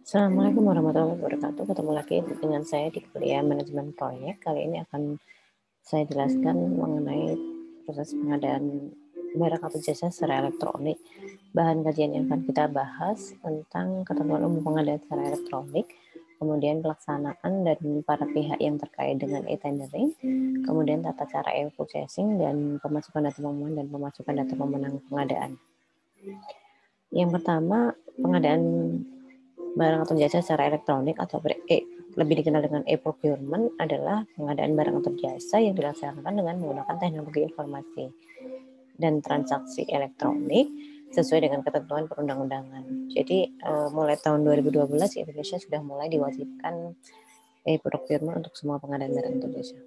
Assalamualaikum warahmatullahi wabarakatuh. Ketemu lagi dengan saya di kuliah manajemen proyek. Kali ini akan saya jelaskan mengenai proses pengadaan barang atau jasa secara elektronik. Bahan kajian yang akan kita bahas tentang ketentuan umum pengadaan secara elektronik, kemudian pelaksanaan dan para pihak yang terkait dengan e-tendering, kemudian tata cara e-processing dan pemasukan data pemohon dan pemasukan data pemenang pengadaan. Yang pertama, pengadaan barang atau jasa secara elektronik atau lebih dikenal dengan e-procurement adalah pengadaan barang atau jasa yang dilaksanakan dengan menggunakan teknologi informasi dan transaksi elektronik sesuai dengan ketentuan perundang-undangan. Jadi mulai tahun 2012 Indonesia sudah mulai diwajibkan e-procurement untuk semua pengadaan barang atau jasa.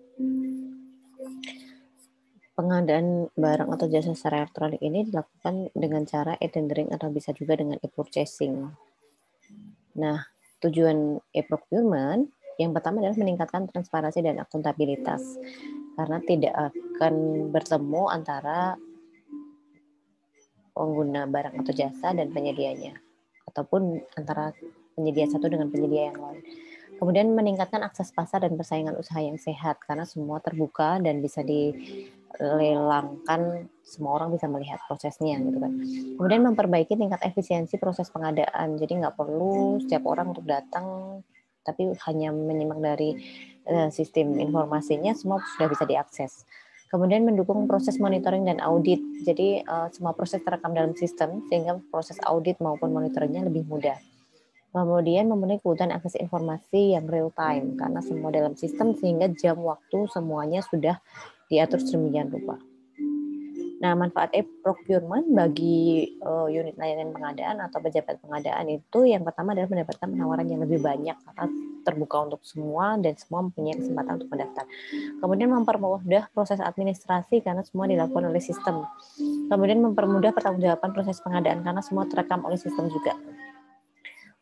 Pengadaan barang atau jasa secara elektronik ini dilakukan dengan cara e-tendering atau bisa juga dengan e-purchasing. Nah, tujuan e-procurement yang pertama adalah meningkatkan transparansi dan akuntabilitas karena tidak akan bertemu antara pengguna barang atau jasa dan penyedianya ataupun antara penyedia satu dengan penyedia yang lain. Kemudian meningkatkan akses pasar dan persaingan usaha yang sehat karena semua terbuka dan bisa dilelangkan, semua orang bisa melihat prosesnya gitu kan. Kemudian memperbaiki tingkat efisiensi proses pengadaan, jadi nggak perlu setiap orang untuk datang tapi hanya menyimak dari sistem informasinya, semua sudah bisa diakses. Kemudian mendukung proses monitoring dan audit, jadi semua proses terekam dalam sistem sehingga proses audit maupun monitoringnya lebih mudah. Kemudian memenuhi kebutuhan akses informasi yang real time karena semua dalam sistem sehingga jam waktu semuanya sudah diatur sedemikian rupa. Nah, manfaat e-procurement bagi unit layanan pengadaan atau pejabat pengadaan itu yang pertama adalah mendapatkan penawaran yang lebih banyak karena terbuka untuk semua dan semua mempunyai kesempatan untuk mendaftar. Kemudian mempermudah proses administrasi karena semua dilakukan oleh sistem. Kemudian mempermudah pertanggungjawaban proses pengadaan karena semua terekam oleh sistem juga.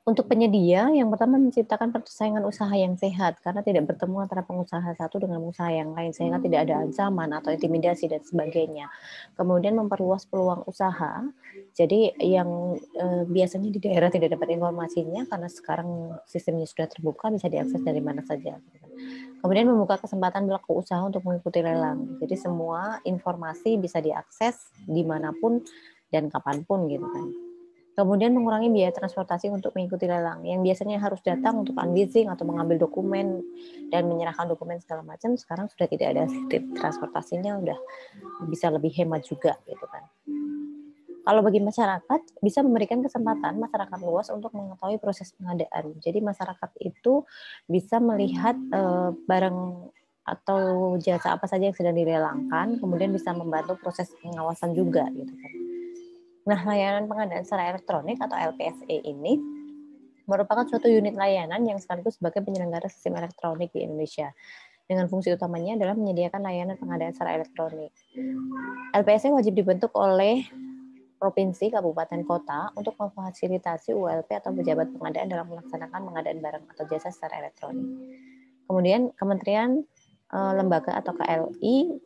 Untuk penyedia, yang pertama menciptakan persaingan usaha yang sehat karena tidak bertemu antara pengusaha satu dengan pengusaha yang lain sehingga tidak ada ancaman atau intimidasi dan sebagainya. Kemudian memperluas peluang usaha. Jadi yang biasanya di daerah tidak dapat informasinya karena sekarang sistemnya sudah terbuka bisa diakses dari mana saja. Kemudian membuka kesempatan pelaku usaha untuk mengikuti lelang. Jadi semua informasi bisa diakses dimanapun dan kapanpun gitu kan. Kemudian mengurangi biaya transportasi untuk mengikuti lelang yang biasanya harus datang untuk unleasing atau mengambil dokumen dan menyerahkan dokumen segala macam, sekarang sudah tidak ada transportasinya, udah bisa lebih hemat juga gitu kan. Kalau bagi masyarakat bisa memberikan kesempatan masyarakat luas untuk mengetahui proses pengadaan. Jadi masyarakat itu bisa melihat barang atau jasa apa saja yang sedang dilelangkan, kemudian bisa membantu proses pengawasan juga gitu kan. Nah, layanan pengadaan secara elektronik atau LPSE ini merupakan suatu unit layanan yang sekaligus sebagai penyelenggara sistem elektronik di Indonesia. Dengan fungsi utamanya adalah menyediakan layanan pengadaan secara elektronik. LPSE wajib dibentuk oleh provinsi, kabupaten, kota untuk memfasilitasi ULP atau pejabat pengadaan dalam melaksanakan pengadaan barang atau jasa secara elektronik. Kemudian kementerian, lembaga atau KLI,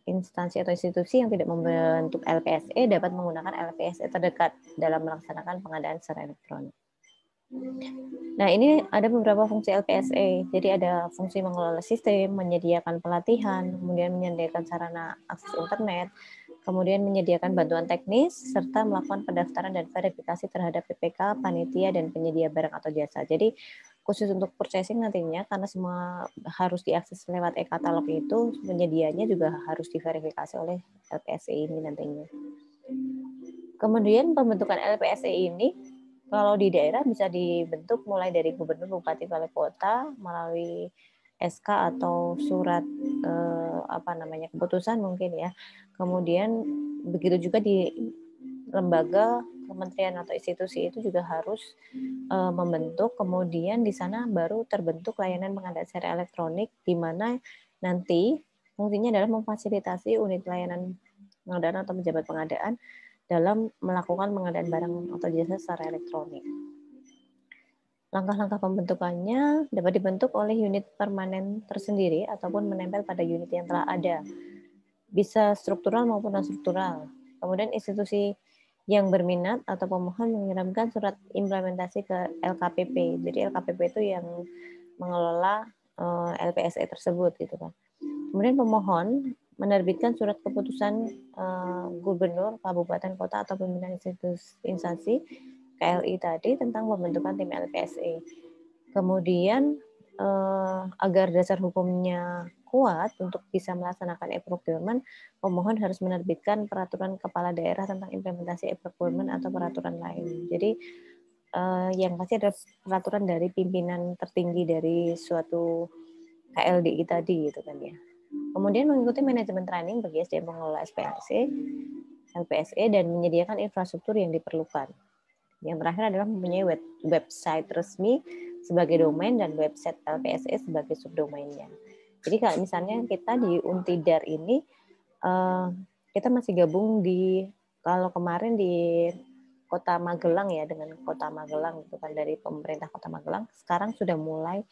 instansi atau institusi yang tidak membentuk LPSE dapat menggunakan LPSE terdekat dalam melaksanakan pengadaan secara elektronik. Nah, ini ada beberapa fungsi LPSE. Jadi ada fungsi mengelola sistem, menyediakan pelatihan, kemudian menyediakan sarana akses internet, kemudian menyediakan bantuan teknis, serta melakukan pendaftaran dan verifikasi terhadap PPK, panitia, dan penyedia barang atau jasa. Jadi khusus untuk purchasing nantinya, karena semua harus diakses lewat e-katalog itu, penyedianya juga harus diverifikasi oleh LPSE ini nantinya. Kemudian pembentukan LPSE ini, kalau di daerah bisa dibentuk mulai dari gubernur, bupati, wali kota melalui SK atau surat keputusan mungkin ya. Kemudian begitu juga di lembaga, kementerian atau institusi itu juga harus membentuk, kemudian di sana baru terbentuk layanan pengadaan secara elektronik di mana nanti fungsinya adalah memfasilitasi unit layanan pengadaan atau pejabat pengadaan dalam melakukan pengadaan barang atau jasa secara elektronik. Langkah-langkah pembentukannya dapat dibentuk oleh unit permanen tersendiri ataupun menempel pada unit yang telah ada. Bisa struktural maupun non-struktural. Kemudian institusi yang berminat atau pemohon mengirimkan surat implementasi ke LKPP. Jadi LKPP itu yang mengelola LPSE tersebut gitu kan. Kemudian pemohon menerbitkan surat keputusan gubernur, kabupaten, kota atau pimpinan instansi KLI tadi tentang pembentukan tim LPSE. Kemudian agar dasar hukumnya kuat untuk bisa melaksanakan e-procurement, pemohon harus menerbitkan peraturan kepala daerah tentang implementasi e-procurement atau peraturan lain. Jadi yang pasti ada peraturan dari pimpinan tertinggi dari suatu KLDI tadi gitu kan ya. Kemudian mengikuti manajemen training bagi SDM pengelola LPSE dan menyediakan infrastruktur yang diperlukan. Yang terakhir adalah mempunyai website resmi sebagai domain dan website LPSE sebagai subdomainnya. Jadi kalau misalnya kita di Untidar ini kita masih gabung di, kalau kemarin di Kota Magelang ya, dengan Kota Magelang gitu kan, dari pemerintah Kota Magelang sekarang sudah mulai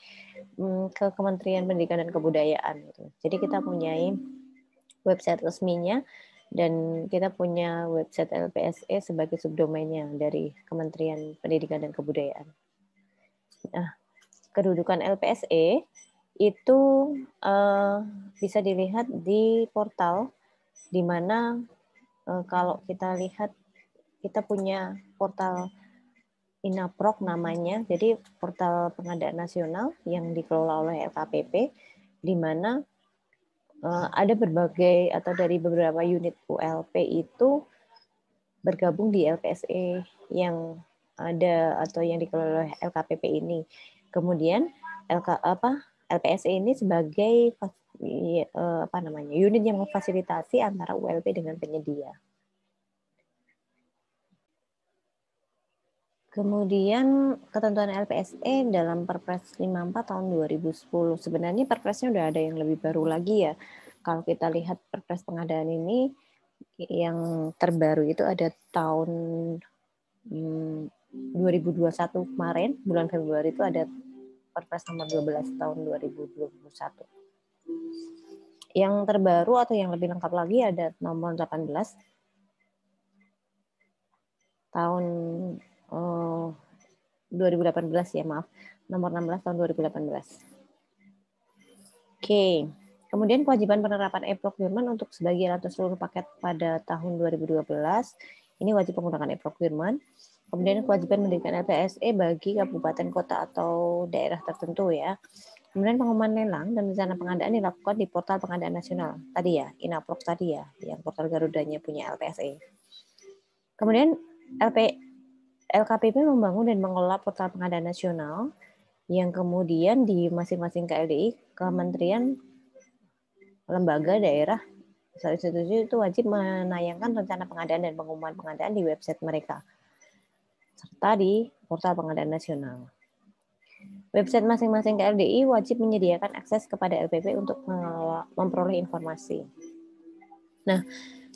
ke Kementerian Pendidikan dan Kebudayaan gitu. Jadi kita punyai website resminya dan kita punya website LPSE sebagai subdomainnya dari Kementerian Pendidikan dan Kebudayaan. Nah, kedudukan LPSE itu bisa dilihat di portal, di mana kalau kita lihat kita punya portal Inaprok namanya, jadi portal pengadaan nasional yang dikelola oleh LKPP, di mana ada berbagai atau dari beberapa unit ULP itu bergabung di LPSE yang ada atau yang dikelola oleh LKPP ini. Kemudian LPSE ini sebagai unit yang memfasilitasi antara ULP dengan penyedia. Kemudian ketentuan LPSE dalam Perpres 54 tahun 2010. Sebenarnya Perpresnya udah ada yang lebih baru lagi ya. Kalau kita lihat Perpres pengadaan ini yang terbaru itu ada tahun 2021 kemarin, bulan Februari itu ada Perpres nomor 12 tahun 2021. Yang terbaru atau yang lebih lengkap lagi ada nomor 18 tahun 2018 ya, maaf. Nomor 16 tahun 2018. Oke. Kemudian kewajiban penerapan e-procurement untuk sebagian atau seluruh paket pada tahun 2012. Ini wajib menggunakan e-procurement. Kemudian kewajiban mendirikan LPSE bagi kabupaten, kota, atau daerah tertentu ya. Kemudian pengumuman lelang dan rencana pengadaan dilakukan di portal pengadaan nasional. Tadi ya, Inaprok tadi ya, yang portal Garudanya punya LPSE. Kemudian LKPP membangun dan mengelola portal pengadaan nasional yang kemudian di masing-masing KLDI, kementerian, lembaga, daerah, institusi itu wajib menayangkan rencana pengadaan dan pengumuman pengadaan di website mereka, serta di portal pengadaan nasional. Website masing-masing KLDI wajib menyediakan akses kepada LPP untuk memperoleh informasi. Nah,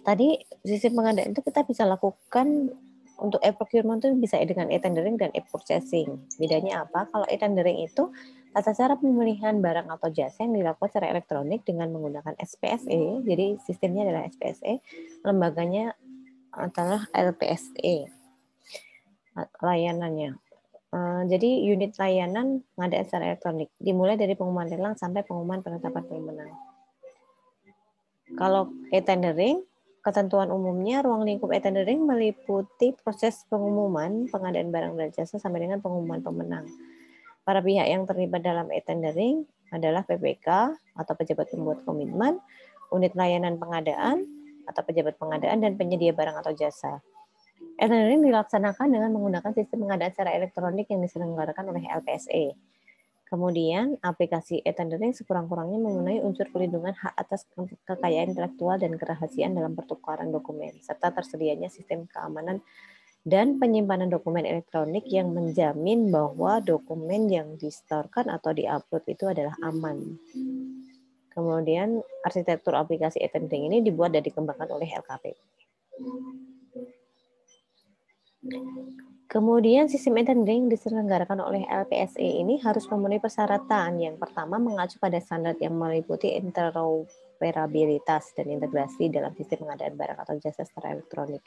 tadi sistem pengadaan itu kita bisa lakukan untuk e-procurement itu bisa dengan e-tendering dan e-purchasing. Bedanya apa? Kalau e-tendering itu tata cara pemilihan barang atau jasa yang dilakukan secara elektronik dengan menggunakan SPSE. Jadi sistemnya adalah SPSE, lembaganya adalah LPSE. Layanannya. Jadi unit layanan pengadaan secara elektronik dimulai dari pengumuman lelang sampai pengumuman penetapan pemenang. Kalau e-tendering, ketentuan umumnya ruang lingkup e-tendering meliputi proses pengumuman pengadaan barang dan jasa sampai dengan pengumuman pemenang. Para pihak yang terlibat dalam e-tendering adalah PPK atau pejabat pembuat komitmen, unit layanan pengadaan atau pejabat pengadaan, dan penyedia barang atau jasa. E-tendering dilaksanakan dengan menggunakan sistem pengadaan secara elektronik yang diselenggarakan oleh LPSE. Kemudian, aplikasi e-tendering sekurang-kurangnya memenuhi unsur perlindungan hak atas kekayaan intelektual dan kerahasiaan dalam pertukaran dokumen, serta tersedianya sistem keamanan dan penyimpanan dokumen elektronik yang menjamin bahwa dokumen yang disetorkan atau diupload itu adalah aman. Kemudian, arsitektur aplikasi e-tendering ini dibuat dan dikembangkan oleh LKPP. Kemudian sistem e-tendering diselenggarakan oleh LPSE ini harus memenuhi persyaratan. Yang pertama, mengacu pada standar yang meliputi interoperabilitas interoperabilitas dan integrasi dalam sistem pengadaan barang atau jasa secara elektronik.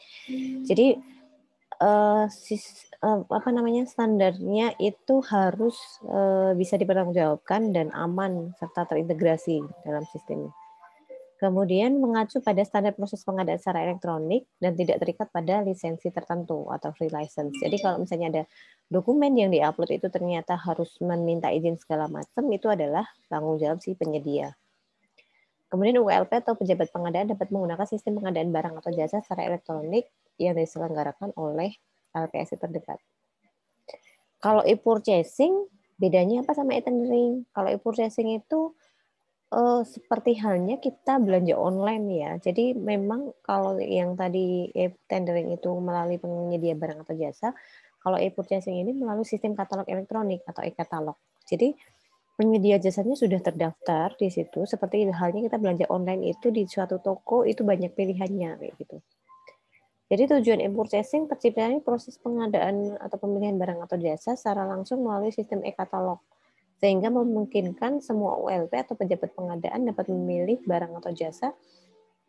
Jadi standarnya itu harus bisa dipertanggungjawabkan dan aman serta terintegrasi dalam sistem. Kemudian mengacu pada standar proses pengadaan secara elektronik dan tidak terikat pada lisensi tertentu atau free license. Jadi kalau misalnya ada dokumen yang diupload itu ternyata harus meminta izin segala macam, itu adalah tanggung jawab si penyedia. Kemudian ULP atau pejabat pengadaan dapat menggunakan sistem pengadaan barang atau jasa secara elektronik yang diselenggarakan oleh LPSI terdekat. Kalau e-purchasing, bedanya apa sama e-tendering? Kalau e-purchasing itu seperti halnya kita belanja online ya. Jadi memang kalau yang tadi e-tendering itu melalui penyedia barang atau jasa, kalau e-purchasing ini melalui sistem katalog elektronik atau e-katalog. Jadi penyedia jasanya sudah terdaftar di situ, seperti halnya kita belanja online itu di suatu toko itu banyak pilihannya kayak gitu. Jadi tujuan e-purchasing terciptanya proses pengadaan atau pemilihan barang atau jasa secara langsung melalui sistem e-katalog, sehingga memungkinkan semua ULP atau pejabat pengadaan dapat memilih barang atau jasa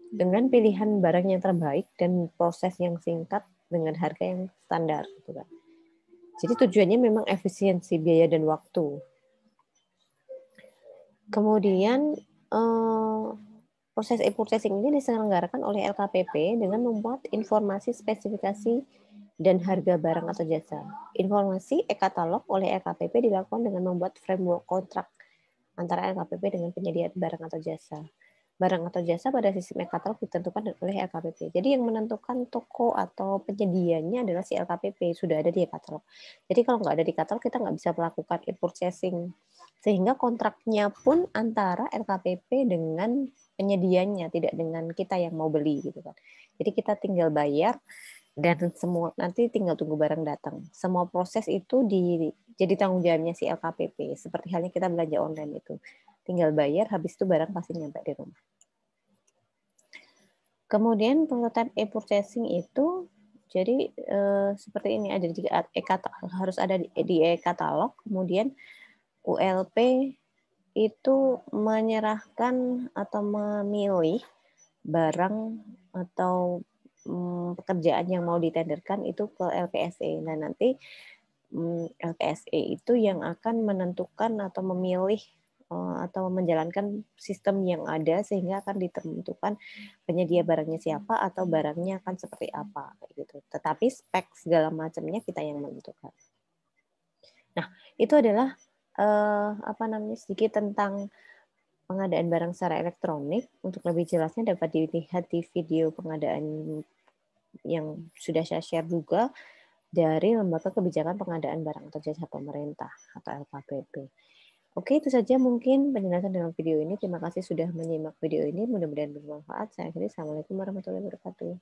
dengan pilihan barang yang terbaik dan proses yang singkat dengan harga yang standar. Gitu kan. Jadi tujuannya memang efisiensi biaya dan waktu. Kemudian proses e-purchasing ini diselenggarakan oleh LKPP dengan membuat informasi spesifikasi dan harga barang atau jasa. Informasi e-katalog oleh LKPP dilakukan dengan membuat framework kontrak antara LKPP dengan penyedia barang atau jasa. Barang atau jasa pada sistem e-katalog ditentukan oleh LKPP. Jadi yang menentukan toko atau penyedianya adalah si LKPP, sudah ada di e-katalog. Jadi kalau nggak ada di katalog, kita nggak bisa melakukan e-purchasing. Sehingga kontraknya pun antara LKPP dengan penyedianya, tidak dengan kita yang mau beli gitu kan. Jadi kita tinggal bayar dan semua nanti tinggal tunggu barang datang. Semua proses itu jadi tanggung jawabnya si LKPP. Seperti halnya kita belanja online itu. Tinggal bayar, habis itu barang pasti nyampe di rumah. Kemudian prototype e-purchasing itu jadi seperti ini, ada di harus ada di e-katalog. Kemudian ULP itu menyerahkan atau memilih barang atau pekerjaan yang mau ditenderkan itu ke LPSE. Nah, nanti LPSE itu yang akan menentukan atau memilih atau menjalankan sistem yang ada sehingga akan ditentukan penyedia barangnya siapa atau barangnya akan seperti apa gitu. Tetapi spek segala macamnya kita yang menentukan. Nah, itu adalah sedikit tentang pengadaan barang secara elektronik. Untuk lebih jelasnya dapat dilihat di video pengadaan yang sudah saya share juga dari Lembaga Kebijakan Pengadaan Barang atau Jasa Pemerintah atau LKPP. Oke, itu saja mungkin penjelasan dalam video ini. Terima kasih sudah menyimak video ini. Mudah-mudahan bermanfaat. Saya akhiri. Assalamualaikum warahmatullahi wabarakatuh.